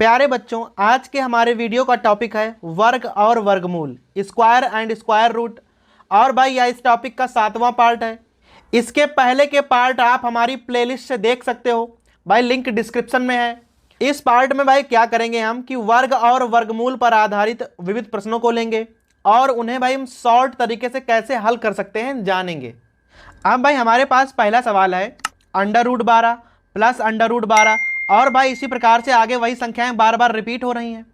प्यारे बच्चों, आज के हमारे वीडियो का टॉपिक है वर्ग और वर्गमूल, स्क्वायर एंड स्क्वायर रूट। और भाई यह इस टॉपिक का 7वां पार्ट है। इसके पहले के पार्ट आप हमारी प्लेलिस्ट से देख सकते हो, भाई लिंक डिस्क्रिप्शन में है। इस पार्ट में भाई क्या करेंगे हम कि वर्ग और वर्गमूल पर आधारित विविध प्रश्नों को लेंगे और उन्हें भाई हम शॉर्ट तरीके से कैसे हल कर सकते हैं जानेंगे। अब भाई हमारे पास पहला सवाल है √12 प्लस √12 और भाई इसी प्रकार से आगे वही संख्याएं बार बार रिपीट हो रही हैं।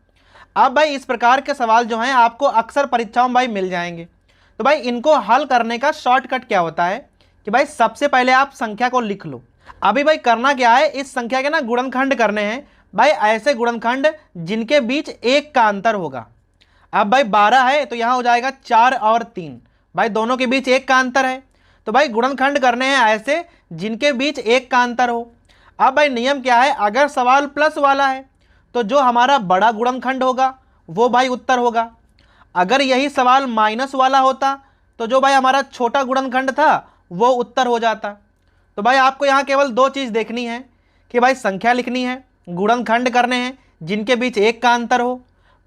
अब भाई इस प्रकार के सवाल जो हैं आपको अक्सर परीक्षाओं में भाई मिल जाएंगे। तो भाई इनको हल करने का शॉर्टकट क्या होता है कि भाई सबसे पहले आप संख्या को लिख लो। अभी भाई करना क्या है, इस संख्या के ना गुणनखंड करने हैं भाई, ऐसे गुणनखंड जिनके बीच 1 का अंतर होगा। अब भाई 12 है तो यहाँ हो जाएगा 4 और 3, भाई दोनों के बीच 1 का अंतर है, तो भाई गुणनखंड करने हैं ऐसे जिनके बीच 1 का अंतर हो। अब भाई नियम क्या है, अगर सवाल प्लस वाला है तो जो हमारा बड़ा गुणनखंड होगा वो भाई उत्तर होगा। अगर यही सवाल माइनस वाला होता तो जो भाई हमारा छोटा गुणनखंड था वो उत्तर हो जाता। तो भाई आपको यहाँ केवल 2 चीज़ देखनी है कि भाई संख्या लिखनी है, गुणनखंड करने हैं जिनके बीच 1 का अंतर हो,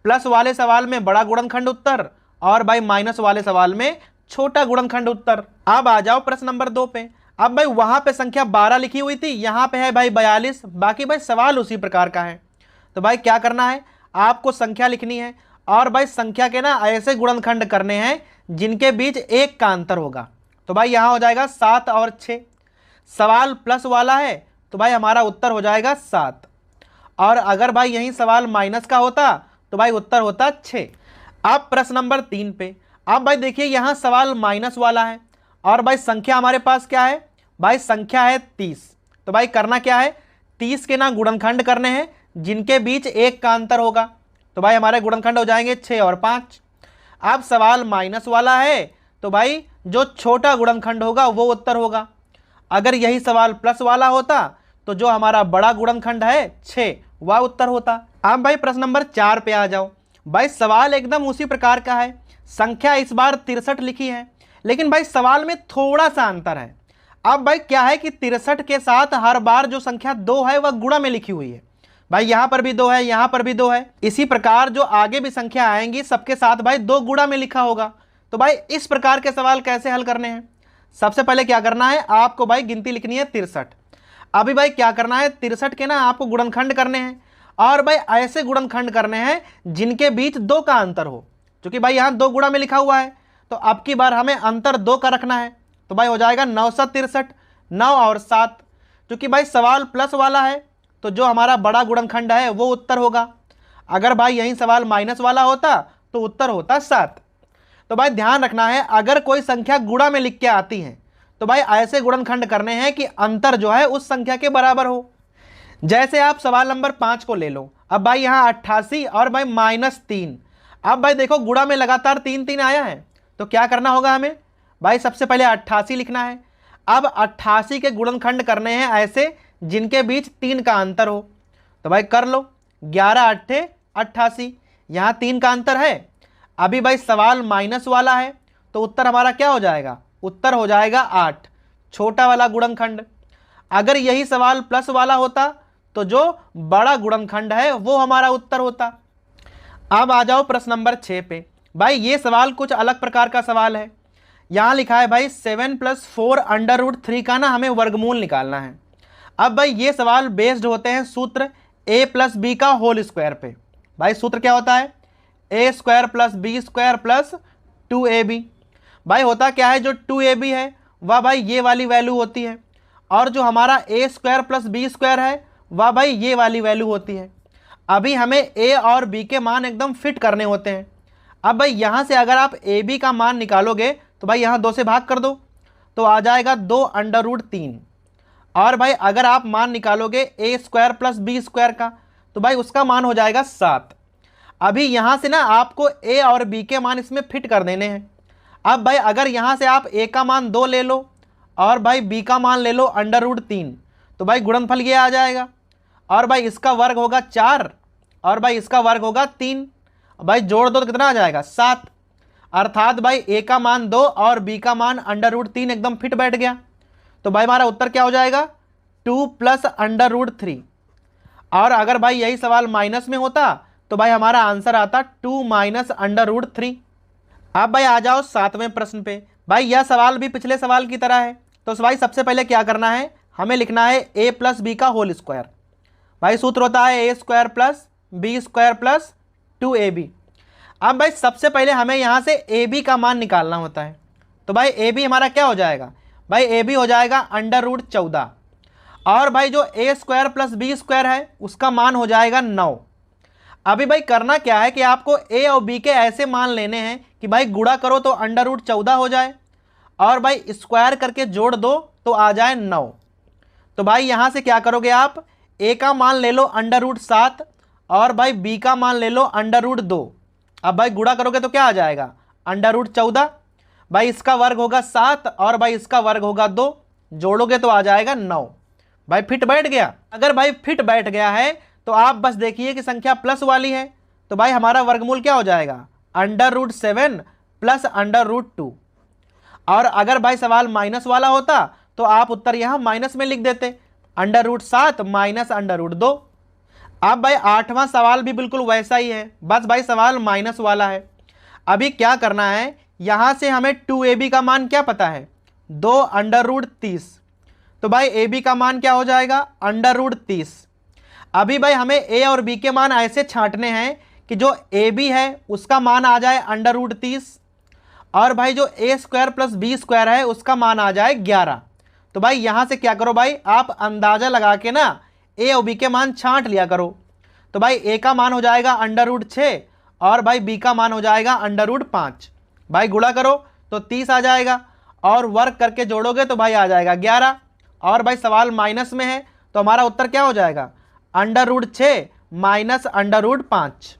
प्लस वाले सवाल में बड़ा गुणनखंड उत्तर और भाई माइनस वाले सवाल में छोटा गुणनखंड उत्तर। अब आ जाओ प्रश्न नंबर 2 पे। अब भाई वहां पे संख्या 12 लिखी हुई थी, यहाँ पे है भाई 42, बाकी भाई सवाल उसी प्रकार का है। तो भाई क्या करना है, आपको संख्या लिखनी है और भाई संख्या के ना ऐसे गुणनखंड करने हैं जिनके बीच 1 का अंतर होगा। तो भाई यहाँ हो जाएगा 7 और 6। सवाल प्लस वाला है तो भाई हमारा उत्तर हो जाएगा 7, और अगर भाई यही सवाल माइनस का होता तो भाई उत्तर होता 6। अब प्रश्न नंबर 3 पे। अब भाई देखिए यहाँ सवाल माइनस वाला है और भाई संख्या हमारे पास क्या है, भाई संख्या है 30। तो भाई करना क्या है, 30 के ना गुणनखंड करने हैं जिनके बीच 1 का अंतर होगा। तो भाई हमारे गुणनखंड हो जाएंगे 6 और 5। अब सवाल माइनस वाला है तो भाई जो छोटा गुणनखंड होगा वो उत्तर होगा। अगर यही सवाल प्लस वाला होता तो जो हमारा बड़ा गुणनखंड है 6 वह उत्तर होता। अब भाई प्रश्न नंबर 4 पे आ जाओ। भाई सवाल एकदम उसी प्रकार का है, संख्या इस बार 63 लिखी है, लेकिन भाई सवाल में थोड़ा सा अंतर है। अब भाई क्या है कि 63 के साथ हर बार जो संख्या 2 है वह गुणा में लिखी हुई है। भाई यहां पर भी 2 है, यहां पर भी 2 है, इसी प्रकार जो आगे भी संख्या आएंगी सबके साथ भाई 2 गुणा में लिखा होगा। तो भाई इस प्रकार के सवाल कैसे हल करने हैं, सबसे पहले क्या करना है, आपको भाई गिनती लिखनी है 63। अभी भाई क्या करना है, 63 के ना आपको गुणनखंड करने हैं और भाई ऐसे गुणनखंड करने हैं जिनके बीच 2 का अंतर हो। क्योंकि भाई यहाँ 2 गुणा में लिखा हुआ है तो अब की बार हमें अंतर 2 का रखना है। तो भाई हो जाएगा 963, 9 और 7। क्योंकि भाई सवाल प्लस वाला है तो जो हमारा बड़ा गुणनखंड है वो उत्तर होगा। अगर भाई यही सवाल माइनस वाला होता तो उत्तर होता 7। तो भाई ध्यान रखना है, अगर कोई संख्या गुणा में लिख के आती है तो भाई ऐसे गुणनखंड करने हैं कि अंतर जो है उस संख्या के बराबर हो। जैसे आप सवाल नंबर 5 को ले लो। अब भाई यहाँ 88 और भाई -3। अब भाई देखो गुणा में लगातार 3 3 आया है, तो क्या करना होगा हमें, भाई सबसे पहले 88 लिखना है। अब 88 के गुणनखंड करने हैं ऐसे जिनके बीच 3 का अंतर हो। तो भाई कर लो, 11 8 88, यहाँ 3 का अंतर है। अभी भाई सवाल माइनस वाला है तो उत्तर हमारा क्या हो जाएगा, उत्तर हो जाएगा 8, छोटा वाला गुणनखंड। अगर यही सवाल प्लस वाला होता तो जो बड़ा गुणनखंड है वो हमारा उत्तर होता। अब आ जाओ प्रश्न नंबर 6 पे। भाई ये सवाल कुछ अलग प्रकार का सवाल है। यहाँ लिखा है भाई 7 + 4 √3 का ना हमें वर्गमूल निकालना है। अब भाई ये सवाल बेस्ड होते हैं सूत्र a + b का होल स्क्वायर पे। भाई सूत्र क्या होता है, a² + b² + 2ab। भाई होता क्या है, जो 2ab है वह भाई ये वाली वैल्यू होती है और जो हमारा a² + b² है वह भाई ये वाली वैल्यू होती है। अभी हमें a और b के मान एकदम फिट करने होते हैं। अब भाई यहाँ से अगर आप ab का मान निकालोगे तो भाई यहाँ 2 से भाग कर दो तो आ जाएगा 2 √3। और भाई अगर आप मान निकालोगे a² + b² का तो भाई उसका मान हो जाएगा 7। अभी यहाँ से ना आपको a और b के मान इसमें फिट कर देने हैं। अब भाई अगर यहाँ से आप a का मान 2 ले लो और भाई b का मान ले लो √3, तो भाई गुणनफल ये आ जाएगा। और भाई इसका वर्ग होगा 4 और भाई इसका वर्ग होगा 3। भाई जोड़ दो तो कितना आ जाएगा, 7। अर्थात भाई a का मान 2 और b का मान √3 एकदम फिट बैठ गया। तो भाई हमारा उत्तर क्या हो जाएगा, 2 + √3। और अगर भाई यही सवाल माइनस में होता तो भाई हमारा आंसर आता 2 माइनस अंडर रूट 3। अब भाई आ जाओ 7वें प्रश्न पे। भाई यह सवाल भी पिछले सवाल की तरह है। तो भाई सबसे पहले क्या करना है, हमें लिखना है a प्लस बी का होल स्क्वायर। भाई सूत्र होता है a square plus b square plus 2ab। अब भाई सबसे पहले हमें यहाँ से ab का मान निकालना होता है। तो भाई ab हमारा क्या हो जाएगा, भाई ab हो जाएगा अंडर रूट 14। और भाई जो a square plus b square है उसका मान हो जाएगा 9। अभी भाई करना क्या है कि आपको a और b के ऐसे मान लेने हैं कि भाई गुणा करो तो अंडर रूट 14 हो जाए, और भाई स्क्वायर करके जोड़ दो तो आ जाए 9। तो भाई यहाँ से क्या करोगे आप, a का मान ले लो अंडर रूट 7 और भाई b का मान ले लो अंडर रूट 2। अब भाई गुणा करोगे तो क्या आ जाएगा, अंडर रूट 14। भाई इसका वर्ग होगा 7 और भाई इसका वर्ग होगा 2, जोड़ोगे तो आ जाएगा 9। भाई फिट बैठ गया। अगर भाई फिट बैठ गया है तो आप बस देखिए कि संख्या प्लस वाली है, तो भाई हमारा वर्गमूल क्या हो जाएगा, under root 7 plus under root 2। और अगर भाई सवाल माइनस वाला होता तो आप उत्तर यहाँ माइनस में लिख देते, under root 7 minus under root 2। अब भाई 8वां सवाल भी बिल्कुल वैसा ही है, बस भाई सवाल माइनस वाला है। अभी क्या करना है, यहाँ से हमें 2ab का मान क्या पता है, 2 अंडर रूट 30। तो भाई ab का मान क्या हो जाएगा, अंडर रूट 30। अभी भाई हमें a और b के मान ऐसे छांटने हैं कि जो ab है उसका मान आ जाए अंडर रूट 30, और भाई जो a square plus b square है उसका मान आ जाए 11। तो भाई यहाँ से क्या करो भाई, आप अंदाजा लगा के ना a और b के मान छांट लिया करो। तो भाई a का मान हो जाएगा अंडर रूट 6 और भाई b का मान हो जाएगा अंडर रूट 5। भाई गुणा करो तो 30 आ जाएगा, और वर्ग करके जोड़ोगे तो भाई आ जाएगा 11। और भाई सवाल माइनस में है तो हमारा उत्तर क्या हो जाएगा, under root 6 minus under root 5।